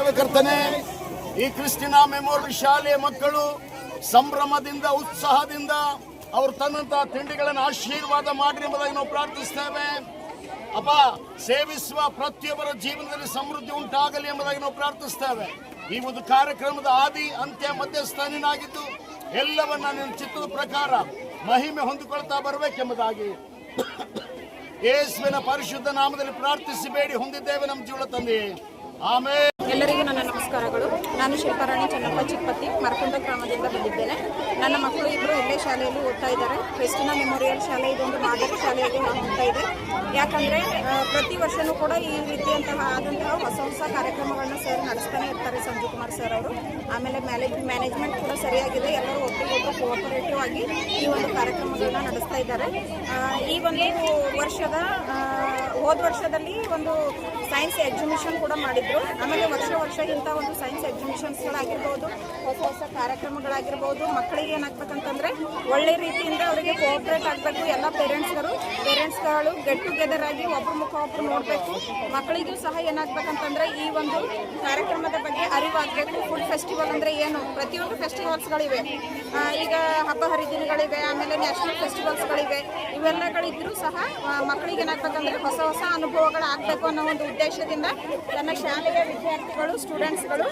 ಸ್ತೋತ್ರ ಕರ್ತನೆ. ಈ ಕ್ರಿಸ್ಟಿನ ಮೆಮೋರಿಯಲ್ ಶಾಲೆಯ ಮಕ್ಕಳು ಸಂಭ್ರಮದಿಂದ ಉತ್ಸಾಹದಿಂದ ಅವರು ತನ್ನಂತಹ ತಿಂಡಿಗಳನ್ನು ಆಶೀರ್ವಾದ ಮಾಡಿ ಎಂಬುದಾಗಿ ನಾವು ಪ್ರಾರ್ಥಿಸ್ತೇವೆ. ಅಪ್ಪ, ಸೇವಿಸುವ ಪ್ರತಿಯೊಬ್ಬರ ಜೀವನದಲ್ಲಿ ಸಮೃದ್ಧಿ ಉಂಟಾಗಲಿ ಎಂಬುದಾಗಿ ನಾವು ಪ್ರಾರ್ಥಿಸ್ತೇವೆ. ಈ ಒಂದು ಕಾರ್ಯಕ್ರಮದ ಆದಿ ಅಂತ್ಯ ಮಧ್ಯಸ್ಥಾನಿನಾಗಿದ್ದು ಎಲ್ಲವನ್ನ ನಿನ್ನ ಚಿತ್ತದ ಪ್ರಕಾರ ಮಹಿಮೆ ಹೊಂದಿಕೊಳ್ತಾ ಬರಬೇಕೆಂಬುದಾಗಿ ಯೇಸುವಿನ ಪರಿಶುದ್ಧ ನಾಮದಲ್ಲಿ ಪ್ರಾರ್ಥಿಸಿ ಬೇಡಿ ಹೊಂದಿದ್ದೇವೆ ನಮ್ಮ ಜೀವನ ತಂದೆ. ಆಮೇಲೆ ಎಲ್ಲರಿಗೂ ನನ್ನ ನಮಸ್ಕಾರಗಳು. ನಾನು ಶಿಲ್ಪಾರಾಣಿ ಚನ್ನಪ್ಪ ಚಿಕ್ಕಪತಿ ಮರಕುಂದ ಗ್ರಾಮದಿಂದ ಬಂದಿದ್ದೇನೆ. ನನ್ನ ಮಕ್ಕಳು ಇಬ್ಬರು ಇಲ್ಲೇ ಶಾಲೆಯಲ್ಲಿ ಓದ್ತಾ ಇದ್ದಾರೆ. ಕ್ರಿಸ್ಟಿನಾ ಮೆಮೋರಿಯಲ್ ಶಾಲೆ ಇದೊಂದು ಮಾದರಿ ಶಾಲೆಯಾಗಿ ಹೋಗ್ತಾ ಇದೆ. ಯಾಕಂದರೆ ಪ್ರತಿ ವರ್ಷವೂ ಕೂಡ ಈ ರೀತಿಯಂತಹ ಆದಂತಹ ಹೊಸ ಹೊಸ ಕಾರ್ಯಕ್ರಮಗಳನ್ನ ಸರ್ ನಡೆಸ್ತಾನೆ ಇರ್ತಾರೆ, ಸಂಜು ಕುಮಾರ್ ಸರ್ ಅವರು. ಆಮೇಲೆ ಮ್ಯಾನೇಜ್ಮೆಂಟ್ ಕೂಡ ಸರಿಯಾಗಿದೆ. ಎಲ್ಲರೂ ಒಬ್ಬರಿಗೊಬ್ಬರು ಕೋಆಪರೇಟಿವ್ ಆಗಿ ಈ ಒಂದು ಕಾರ್ಯಕ್ರಮಗಳನ್ನ ನಡೆಸ್ತಾ ಇದ್ದಾರೆ. ಈ ಒಂದು ವರ್ಷದ ಹೋದ ವರ್ಷದಲ್ಲಿ ಒಂದು ಸೈನ್ಸ್ ಎಕ್ಸಿಬಿಷನ್ ಕೂಡ ಮಾಡಿದ್ರು. ಆಮೇಲೆ ವರ್ಷ ಇಂಥ ಒಂದು ಸೈನ್ಸ್ ಎಕ್ಸಿಬಿಷನ್ಸ್ಗಳಾಗಿರ್ಬೋದು, ಹೊಸ ಹೊಸ ಕಾರ್ಯಕ್ರಮಗಳಾಗಿರ್ಬೋದು, ಮಕ್ಕಳಿಗೆ ಏನಾಗಬೇಕಂತಂದರೆ ಒಳ್ಳೆ ರೀತಿಯಿಂದ ಅವರಿಗೆ ಕೋಆಪ್ರೇಟ್ ಆಗಬೇಕು. ಎಲ್ಲ ಪೇರೆಂಟ್ಸ್ಗಳು ಗೆಟ್ ಟುಗೆದರ್ ಆಗಿ ಒಬ್ಬರ ಮುಖ ಒಬ್ಬರು ನೋಡಬೇಕು. ಮಕ್ಕಳಿಗೂ ಸಹ ಏನಾಗಬೇಕಂತಂದರೆ ಈ ಒಂದು ಕಾರ್ಯಕ್ರಮದ ಬಗ್ಗೆ ಅರಿವಾಗಬೇಕು. ಫುಡ್ ಫೆಸ್ಟಿವಲ್ ಅಂದರೆ ಏನು, ಪ್ರತಿಯೊಂದು ಫೆಸ್ಟಿವಲ್ಸ್ಗಳಿವೆ. ಈಗ ಹಬ್ಬ ಹರಿದಿನಗಳಿವೆ, ಆಮೇಲೆ ನ್ಯಾಷನಲ್ ಫೆಸ್ಟಿವಲ್ಸ್ಗಳಿವೆ. ಇವೆಲ್ಲಗಳಿದ್ರೂ ಸಹ ಮಕ್ಕಳಿಗೆ ಏನಾಗಬೇಕಂದ್ರೆ ಹೊಸ ಹೊಸ ಅನುಭವಗಳಾಗಬೇಕು ಅನ್ನೋ ಒಂದು ಉದ್ದೇಶದಿಂದ ನನ್ನ ಶಾಲೆಯ ವಿದ್ಯಾರ್ಥಿಗಳು, ಸ್ಟೂಡೆಂಟ್ಸ್ಗಳು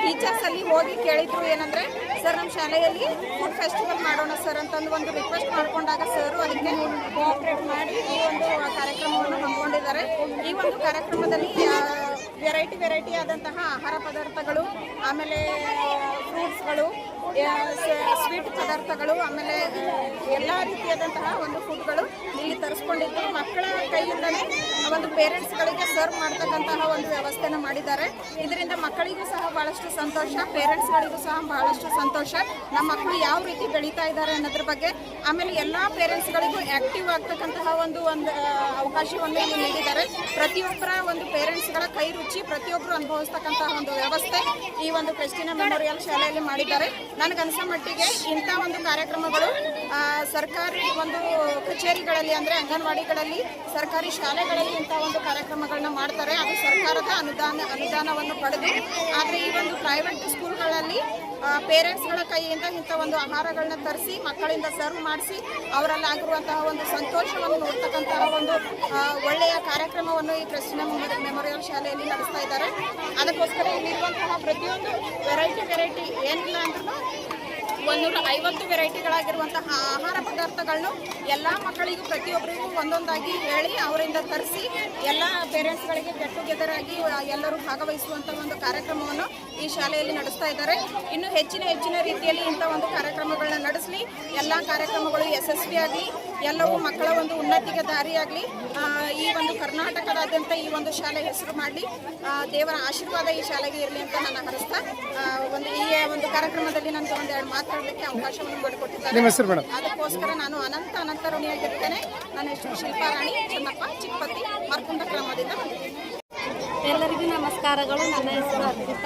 ಟೀಚರ್ಸಲ್ಲಿ ಹೋಗಿ ಕೇಳಿದ್ರು ಏನಂದರೆ, ಸರ್ ನಮ್ಮ ಶಾಲೆಯಲ್ಲಿ ಫುಡ್ ಫೆಸ್ಟಿವಲ್ ಮಾಡೋಣ ಸರ್ ಅಂತಂದು ಒಂದು ರಿಕ್ವೆಸ್ಟ್ ಮಾಡಿಕೊಂಡಾಗ ಸರ್ ಅದಕ್ಕೆ ಕೋಆಪ್ರೇಟ್ ಮಾಡಿ ಈ ಒಂದು ಕಾರ್ಯಕ್ರಮವನ್ನು ಹಮ್ಮಿಕೊಂಡಿದ್ದಾರೆ. ಈ ಒಂದು ಕಾರ್ಯಕ್ರಮದಲ್ಲಿ ವೆರೈಟಿ ಆದಂತಹ ಆಹಾರ ಪದಾರ್ಥಗಳು, ಆಮೇಲೆ ಫ್ರೂಟ್ಸ್ಗಳು, ಸ್ವೀಟ್ ಪದಾರ್ಥಗಳು, ಆಮೇಲೆ ಎಲ್ಲ ರೀತಿಯಾದಂತಹ ಒಂದು ಫುಡ್ಗಳು ಇಲ್ಲಿ ತರಿಸ್ಕೊಂಡಿದ್ದು ಮಕ್ಕಳ ಕೈಯಿಂದಲೇ ಒಂದು ಪೇರೆಂಟ್ಸ್ಗಳಿಗೆ ಸರ್ವ್ ಮಾಡ್ತಕ್ಕಂತಹ ಒಂದು ವ್ಯವಸ್ಥೆನ ಮಾಡಿದ್ದಾರೆ. ಇದರಿಂದ ಮಕ್ಕಳಿಗೂ ಸಹ ಬಹಳಷ್ಟು ಸಂತೋಷ, ಪೇರೆಂಟ್ಸ್ಗಳಿಗೂ ಸಹ ಬಹಳಷ್ಟು ಸಂತೋಷ. ನಮ್ಮ ಮಕ್ಕಳು ಯಾವ ರೀತಿ ಬೆಳೀತಾ ಇದ್ದಾರೆ ಅನ್ನೋದ್ರ ಬಗ್ಗೆ, ಆಮೇಲೆ ಎಲ್ಲ ಪೇರೆಂಟ್ಸ್ಗಳಿಗೂ ಆ್ಯಕ್ಟಿವ್ ಆಗ್ತಕ್ಕಂತಹ ಒಂದು ಅವಕಾಶವನ್ನು ಇಲ್ಲಿ ನೀಡಿದ್ದಾರೆ. ಪ್ರತಿಯೊಬ್ಬರ ಒಂದು ಪೇರೆಂಟ್ಸ್ಗಳ ಕೈ ರುಚಿ ಪ್ರತಿಯೊಬ್ಬರು ಅನುಭವಿಸ್ತಕ್ಕಂತಹ ಒಂದು ವ್ಯವಸ್ಥೆ ಈ ಒಂದು ಕ್ರಿಸ್ಟಿನಾ ಮೆಮೋರಿಯಲ್ ಶಾಲೆಯಲ್ಲಿ ಮಾಡಿದ್ದಾರೆ. ನನಗನ್ಸೋ ಮಟ್ಟಿಗೆ ಇಂಥ ಒಂದು ಕಾರ್ಯಕ್ರಮಗಳು ಸರ್ಕಾರಿ ಒಂದು ಕಚೇರಿಗಳಲ್ಲಿ ಅಂದರೆ ಅಂಗನವಾಡಿಗಳಲ್ಲಿ, ಸರ್ಕಾರಿ ಶಾಲೆಗಳಲ್ಲಿ ಇಂಥ ಒಂದು ಕಾರ್ಯಕ್ರಮಗಳನ್ನ ಮಾಡ್ತಾರೆ. ಅದು ಸರ್ಕಾರದ ಅನುದಾನವನ್ನು ಪಡೆದು. ಆದರೆ ಈ ಒಂದು ಪ್ರೈವೇಟ್ ಸ್ಕೂಲ್ಗಳಲ್ಲಿ ಪೇರೆಂಟ್ಸ್ಗಳ ಕೈಯಿಂದ ಇಂಥ ಒಂದು ಆಹಾರಗಳನ್ನ ತರಿಸಿ ಮಕ್ಕಳಿಂದ ಸರ್ವ್ ಮಾಡಿಸಿ ಅವರಲ್ಲಾಗಿರುವಂತಹ ಒಂದು ಸಂತೋಷವನ್ನು ನೋಡ್ತಕ್ಕಂತಹ ಒಂದು ಒಳ್ಳೆಯ ಕಾರ್ಯಕ್ರಮವನ್ನು ಈ ಕ್ರಿಸ್ಟಿನಾ ಮೆಮೋರಿಯಲ್ ಶಾಲೆಯಲ್ಲಿ ನಡೆಸ್ತಾ ಇದ್ದಾರೆ. ಅದಕ್ಕೋಸ್ಕರ ಇಲ್ಲಿರುವಂತಹ ಪ್ರತಿಯೊಂದು ವೆರೈಟಿ ಏನಿಲ್ಲ ಅಂದ್ರೂ 150 ವೆರೈಟಿಗಳಾಗಿರುವಂತಹ ಆಹಾರ ಪದಾರ್ಥಗಳನ್ನು ಎಲ್ಲ ಮಕ್ಕಳಿಗೂ ಪ್ರತಿಯೊಬ್ಬರಿಗೂ ಒಂದೊಂದಾಗಿ ಹೇಳಿ ಅವರಿಂದ ತರಿಸಿ ಎಲ್ಲ ಪೇರೆಂಟ್ಸ್ಗಳಿಗೆ ಗೆಟ್ ಟುಗೆದರ್ ಆಗಿ ಎಲ್ಲರೂ ಭಾಗವಹಿಸುವಂಥ ಒಂದು ಕಾರ್ಯಕ್ರಮವನ್ನು ಈ ಶಾಲೆಯಲ್ಲಿ ನಡೆಸ್ತಾ ಇದ್ದಾರೆ. ಇನ್ನು ಹೆಚ್ಚಿನ ರೀತಿಯಲ್ಲಿ ಇಂಥ ಒಂದು ಕಾರ್ಯಕ್ರಮಗಳನ್ನ ನಡೆಸಲಿ, ಎಲ್ಲ ಕಾರ್ಯಕ್ರಮಗಳು ಯಶಸ್ವಿಯಾಗಲಿ, ಎಲ್ಲವೂ ಮಕ್ಕಳ ಒಂದು ಉನ್ನತಿಗೆ ದಾರಿಯಾಗಲಿ, ಈ ಒಂದು ಕರ್ನಾಟಕದಾದ್ಯಂತ ಈ ಒಂದು ಶಾಲೆ ಹೆಸರು ಮಾಡಲಿ, ದೇವರ ಆಶೀರ್ವಾದ ಈ ಶಾಲೆಗೆ ಇರಲಿ ಅಂತ ನಾನು ಹರಿಸ್ತಾ ಈ ಒಂದು ಕಾರ್ಯಕ್ರಮದಲ್ಲಿ ನನಗೆ ಒಂದೆರಡು ಮಾತಾಡಲಿಕ್ಕೆ ಅವಕಾಶವನ್ನು ಮಾಡಿಕೊಟ್ಟಿದ್ದಾರೆ. ಅದಕ್ಕೋಸ್ಕರ ನಾನು ಅನಂತ ಋಣಿಯಾಗಿರ್ತೇನೆ. ನನ್ನ ಹೆಸರು ಶಿಲ್ಪಾರಾಣಿ ಚನ್ನಪ್ಪ ಚಿಕ್ಕಪತಿ ಮರಕುಂದ ಗ್ರಾಮದಿಂದ ಬಂದಿದ್ದೇನೆ. ಎಲ್ಲರಿಗೂ ನಮಸ್ಕಾರಗಳು. ನನ್ನ ಹೆಸರು ಅದ್ಭುತ.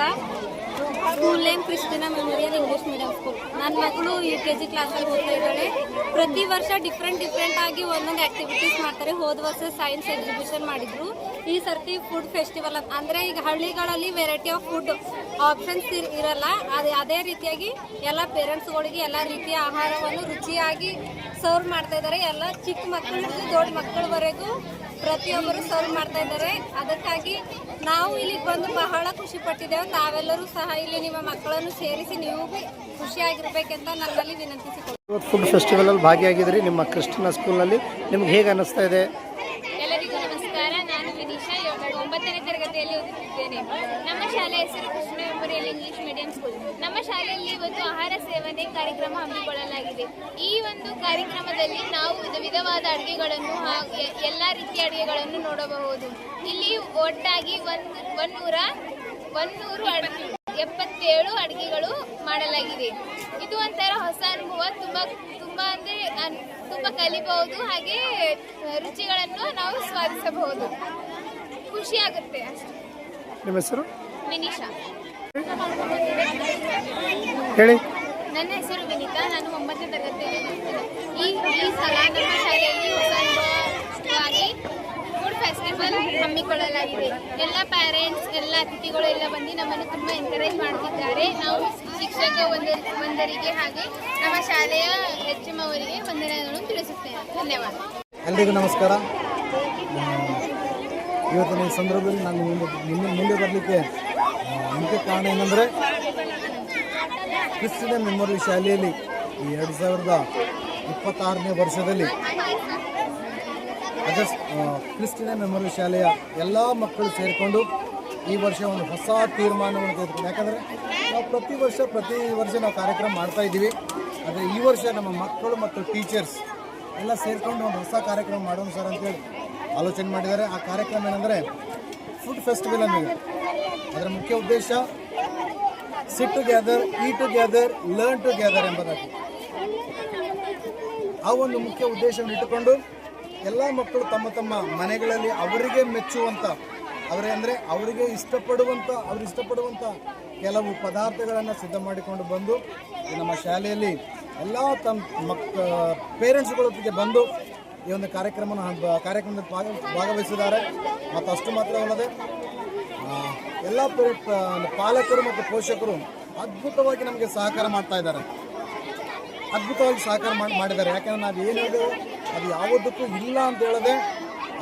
School name Christina memorial English medium school. ನನ್ನ ಮಗಳು UKG ಕ್ಲಾಸಲ್ಲಿ ಓದ್ತಾ ಇದ್ದಾಳೆ. ಪ್ರತಿ ವರ್ಷ ಡಿಫ್ರೆಂಟ್ ಆಗಿ ಒಂದೊಂದು ಆ್ಯಕ್ಟಿವಿಟೀಸ್ ಮಾಡ್ತಾರೆ. ಹೋದ ವರ್ಷ ಸೈನ್ಸ್ ಎಕ್ಸಿಬಿಷನ್ ಮಾಡಿದ್ರು. ಈ ಸರ್ತಿ ಫುಡ್ ಫೆಸ್ಟಿವಲ್ ಅಂದರೆ ಈಗ ಹಳ್ಳಿಗಳಲ್ಲಿ ವೆರೈಟಿ ಆಫ್ ಫುಡ್ ಆಪ್ಷನ್ಸ್ ಇರಲ್ಲ. ಅದೇ ರೀತಿಯಾಗಿ ಎಲ್ಲ ಪೇರೆಂಟ್ಸ್ಗಳಿಗೆ ಎಲ್ಲ ರೀತಿಯ ಆಹಾರವನ್ನು ರುಚಿಯಾಗಿ ಸರ್ವ್ ಮಾಡ್ತಾ ಇದ್ದಾರೆ. ಎಲ್ಲ ಚಿಕ್ಕ ಮಕ್ಕಳಿಂದ ದೊಡ್ಡ ಮಕ್ಕಳವರೆಗೂ ಪ್ರತಿಯೊಬ್ಬರು ಸರ್ವ್ ಮಾಡ್ತಾ ಇದ್ದಾರೆ. ಅದಕ್ಕಾಗಿ ನಾವು ಇಲ್ಲಿಗೆ ಬಂದು ಬಹಳ ಖುಷಿ ಪಟ್ಟಿದ್ದೇವೆ. ತಾವೆಲ್ಲರೂ ಸಹ ಇಲ್ಲಿ ನಿಮ್ಮ ಮಕ್ಕಳನ್ನು ಸೇರಿಸಿ ನೀವು ಖುಷಿಯಾಗಿರ್ಬೇಕಂತ ನನ್ನಲ್ಲಿ ವಿನಂತಿಸಿಕೊಳ್ಳಿ. ಫುಡ್ ಫೆಸ್ಟಿವಲ್ ಅಲ್ಲಿ ಭಾಗಿಯಾಗಿದ್ರಿ ನಿಮ್ಮ ಕ್ರಿಸ್ಟಿನಾ ಸ್ಕೂಲ್ನಲ್ಲಿ, ನಿಮ್ಗೆ ಹೇಗೆ ಅನ್ನಿಸ್ತಾ ಇದೆ? ಎಲ್ಲರಿಗೂ ನಮಸ್ಕಾರ. ನಾನು ವಿನಿಶಾ, 9ನೇ ತರಗತಿಯಲ್ಲಿ ಓದುತ್ತಿದ್ದೇನೆ. ನಮ್ಮ ಶಾಲೆ ಹೆಸರು Christina memorial English medium school. ನಮ್ಮ ಶಾಲೆಯಲ್ಲಿ ಇವತ್ತು ಆಹಾರ ಸೇವನೆ ಕಾರ್ಯಕ್ರಮ ಹಮ್ಮಿಕೊಳ್ಳಲಾಗಿದೆ. ಈ ಒಂದು ಕಾರ್ಯಕ್ರಮದಲ್ಲಿ ನಾವು ವಿಧವಾದ ಅಡುಗೆಗಳನ್ನು ಎಲ್ಲ ರೀತಿಯ ಅಡುಗೆಗಳನ್ನು ನೋಡಬಹುದು. ಇಲ್ಲಿ ಒಟ್ಟಾಗಿ 177 ಅಡುಗೆಗಳು ಮಾಡಲಾಗಿದೆ. ಇದು ಒಂಥರ ಹೊಸ ಅನುಭವ. ತುಂಬ ಕಲಿಬಹುದು, ಹಾಗೆ ರುಚಿಗಳನ್ನು ನಾವು ಸ್ವಾದಿಸಬಹುದು. ಖುಷಿಯಾಗುತ್ತೆ ಅಷ್ಟೇ. ನಿಮ್ಮ ಹೆಸರು? ವಿನಿಶಾ. ಹೇಳಿ. ನನ್ನ ಹೆಸರು ವಿನಿತಾ. ನಾನು 9ನೇ ತರಗತಿಯಲ್ಲಿ ಈ ಸಲ ನಮ್ಮ ಶಾಲೆಯಲ್ಲಿ ಹೊಸ ಅನುಭವವಾಗಿ ಫುಡ್ ಫೆಸ್ಟಿವಲ್ ಹಮ್ಮಿಕೊಳ್ಳಲಾಗಿದೆ. ಎಲ್ಲ ಪ್ಯಾರೆಂಟ್ಸ್, ಎಲ್ಲ ಅತಿಥಿಗಳು ಎಲ್ಲ ಬಂದು ನಮ್ಮನ್ನು ತುಂಬ ಎನ್ಕರೇಜ್ ಮಾಡ್ತಿದ್ದಾರೆ. ನಾವು ಶಿಕ್ಷಕ ಒಂದರಿಗೆ ಹಾಗೆ ನಮ್ಮ ಶಾಲೆಯ HM ಅವರಿಗೆ ವಂದನೆಗಳನ್ನು ತಿಳಿಸುತ್ತೇನೆ. ಧನ್ಯವಾದ. ಎಲ್ರಿಗೂ ನಮಸ್ಕಾರ. ಇವತ್ತಿನ ಈ ಸಂದರ್ಭದಲ್ಲಿ ನಾನು ಮುಂದೆ ಬರಲಿಕ್ಕೆ ಮುಖ್ಯ ಕಾರಣ ಏನಂದರೆ, ಕ್ರಿಸ್ಟಿನ ಮೆಮೋರಿಯಲ್ ಶಾಲೆಯಲ್ಲಿ ಈ 2026ನೇ ವರ್ಷದಲ್ಲಿ ಕ್ರಿಸ್ಟಿನ ಮೆಮೋರಿಯಲ್ ಶಾಲೆಯ ಎಲ್ಲ ಮಕ್ಕಳು ಸೇರಿಕೊಂಡು ಈ ವರ್ಷ ಒಂದು ಹೊಸ ತೀರ್ಮಾನವನ್ನು ತೆಗೆದುಕೊಂಡು, ಯಾಕಂದರೆ ನಾವು ಪ್ರತಿ ವರ್ಷ ನಾವು ಕಾರ್ಯಕ್ರಮ ಮಾಡ್ತಾ ಇದ್ದೀವಿ. ಆದರೆ ಈ ವರ್ಷ ನಮ್ಮ ಮಕ್ಕಳು ಮತ್ತು ಟೀಚರ್ಸ್ ಎಲ್ಲ ಸೇರಿಕೊಂಡು ಒಂದು ಹೊಸ ಕಾರ್ಯಕ್ರಮ ಮಾಡೋಣ ಸರ್ ಅಂತೇಳಿ ಆಲೋಚನೆ ಮಾಡಿದ್ದಾರೆ. ಆ ಕಾರ್ಯಕ್ರಮ ಏನಂದರೆ ಫುಡ್ ಫೆಸ್ಟಿವಲ್ ಅನ್ನೋದು. ಅದರ ಮುಖ್ಯ ಉದ್ದೇಶ ಸಿಟ್ ಟುಗೆದರ್, ಈಟ್ ಟುಗೆದರ್, ಲರ್ನ್ ಟುಗೆದರ್ ಎಂಬುದಾಗಿ. ಆ ಒಂದು ಮುಖ್ಯ ಉದ್ದೇಶವನ್ನು ಇಟ್ಟುಕೊಂಡು ಎಲ್ಲ ಮಕ್ಕಳು ತಮ್ಮ ತಮ್ಮ ಮನೆಗಳಲ್ಲಿ ಅವರಿಗೆ ಮೆಚ್ಚುವಂಥ, ಅವರಿಗೆ ಇಷ್ಟಪಡುವಂಥ ಕೆಲವು ಪದಾರ್ಥಗಳನ್ನು ಸಿದ್ಧ ಮಾಡಿಕೊಂಡು ಬಂದು ನಮ್ಮ ಶಾಲೆಯಲ್ಲಿ ಎಲ್ಲ ತಮ್ಮ ಪೇರೆಂಟ್ಸ್ಗಳೊಟ್ಟಿಗೆ ಬಂದು ಈ ಒಂದು ಕಾರ್ಯಕ್ರಮದಲ್ಲಿ ಭಾಗವಹಿಸಿದ್ದಾರೆ. ಮತ್ತು ಅಷ್ಟು ಮಾತ್ರವಲ್ಲದೆ ಎಲ್ಲ ಪಾಲಕರು ಮತ್ತು ಪೋಷಕರು ಅದ್ಭುತವಾಗಿ ನಮಗೆ ಸಹಕಾರ ಮಾಡ್ತಾ ಇದ್ದಾರೆ. ಮಾಡಿದ್ದಾರೆ. ಯಾಕೆಂದರೆ ನಾವು ಏನು ಹೇಳಿದೆವು ಅದು ಯಾವುದಕ್ಕೂ ಇಲ್ಲ ಅಂತ ಹೇಳದೆ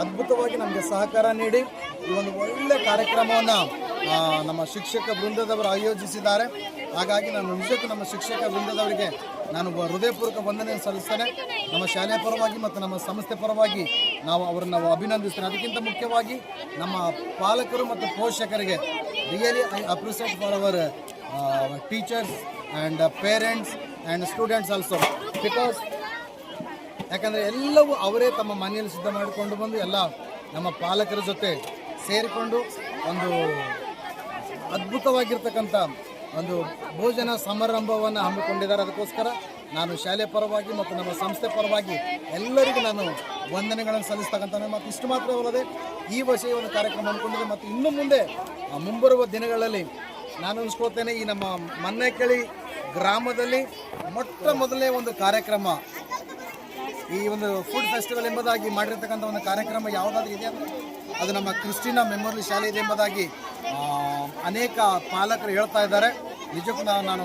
ಅದ್ಭುತವಾಗಿ ನಮಗೆ ಸಹಕಾರ ನೀಡಿ ಈ ಒಂದು ಒಳ್ಳೆಯ ಕಾರ್ಯಕ್ರಮವನ್ನು ನಮ್ಮ ಶಿಕ್ಷಕ ವೃಂದದವರು ಆಯೋಜಿಸಿದ್ದಾರೆ. ಹಾಗಾಗಿ ನಾನು ನಿಜಕ್ಕೂ ನಮ್ಮ ಶಿಕ್ಷಕ ವೃಂದದವರಿಗೆ ನಾನು ಹೃದಯಪೂರ್ವಕ ವಂದನೆಯನ್ನು ಸಲ್ಲಿಸ್ತೇನೆ. ನಮ್ಮ ಶಾಲೆಯ ಪರವಾಗಿ ಮತ್ತು ನಮ್ಮ ಸಂಸ್ಥೆ ಪರವಾಗಿ ಅವರನ್ನು ಅಭಿನಂದಿಸ್ತೇನೆ. ಅದಕ್ಕಿಂತ ಮುಖ್ಯವಾಗಿ ನಮ್ಮ ಪಾಲಕರು ಮತ್ತು ಪೋಷಕರಿಗೆ really I appreciate for our teachers and parents and students also, because ಯಾಕಂದರೆ ಎಲ್ಲವೂ ಅವರೇ ತಮ್ಮ ಮನೆಯಲ್ಲಿ ಸಿದ್ಧ ಮಾಡಿಕೊಂಡು ಬಂದು ಎಲ್ಲ ನಮ್ಮ ಪಾಲಕರ ಜೊತೆ ಸೇರಿಕೊಂಡು ಒಂದು ಅದ್ಭುತವಾಗಿರ್ತಕ್ಕಂಥ ಒಂದು ಭೋಜನ ಸಮಾರಂಭವನ್ನು ಹಮ್ಮಿಕೊಂಡಿದ್ದಾರೆ. ಅದಕ್ಕೋಸ್ಕರ ನಾನು ಶಾಲೆ ಪರವಾಗಿ ಮತ್ತು ನಮ್ಮ ಸಂಸ್ಥೆ ಪರವಾಗಿ ಎಲ್ಲರಿಗೂ ನಾನು ವಂದನೆಗಳನ್ನು ಸಲ್ಲಿಸ್ತಕ್ಕಂಥ. ಮತ್ತು ಇಷ್ಟು ಮಾತ್ರವಲ್ಲದೆ ಈ ವರ್ಷ ಈ ಒಂದು ಕಾರ್ಯಕ್ರಮ ಹಮ್ಮಿಕೊಂಡಿದೆ. ಮತ್ತು ಇನ್ನು ಮುಂದೆ ಮುಂಬರುವ ದಿನಗಳಲ್ಲಿ ನಾನು ಅನಿಸ್ಕೊಳ್ತೇನೆ, ಈ ನಮ್ಮ ಮನ್ನೆಕಳಿ ಗ್ರಾಮದಲ್ಲಿ ಮೊಟ್ಟ ಮೊದಲನೇ ಒಂದು ಕಾರ್ಯಕ್ರಮ, ಈ ಒಂದು ಫುಡ್ ಫೆಸ್ಟಿವಲ್ ಎಂಬುದಾಗಿ ಮಾಡಿರ್ತಕ್ಕಂಥ ಒಂದು ಕಾರ್ಯಕ್ರಮ ಯಾವುದಾದ್ರೂ ಇದೆ ಅಂದರೆ ಅದು ನಮ್ಮ ಕ್ರಿಸ್ಟಿನಾ ಮೆಮೋರಿಯಲ್ ಶಾಲೆ ಇದೆ ಎಂಬುದಾಗಿ ಅನೇಕ ಪಾಲಕರು ಹೇಳ್ತಾ ಇದ್ದಾರೆ. ನಿಜಕ್ಕೂ ನಾನು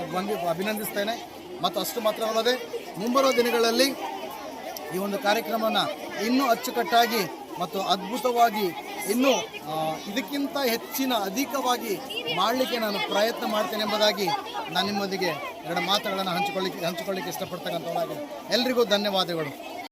ಅಭಿನಂದಿಸ್ತೇನೆ. ಮತ್ತು ಅಷ್ಟು ಮಾತ್ರವಲ್ಲದೆ ಮುಂಬರುವ ದಿನಗಳಲ್ಲಿ ಈ ಒಂದು ಕಾರ್ಯಕ್ರಮವನ್ನು ಇನ್ನೂ ಅಚ್ಚುಕಟ್ಟಾಗಿ ಮತ್ತು ಅದ್ಭುತವಾಗಿ ಇನ್ನೂ ಇದಕ್ಕಿಂತ ಅಧಿಕವಾಗಿ ಮಾಡಲಿಕ್ಕೆ ನಾನು ಪ್ರಯತ್ನ ಮಾಡ್ತೇನೆ ಎಂಬುದಾಗಿ ನಾನು ನಿಮ್ಮೊಂದಿಗೆ ಎರಡು ಮಾತುಗಳನ್ನು ಹಂಚಿಕೊಳ್ಳಿಕ್ಕೆ ಇಷ್ಟಪಡ್ತಕ್ಕಂಥವರಾಗಿ ಎಲ್ರಿಗೂ ಧನ್ಯವಾದಗಳು.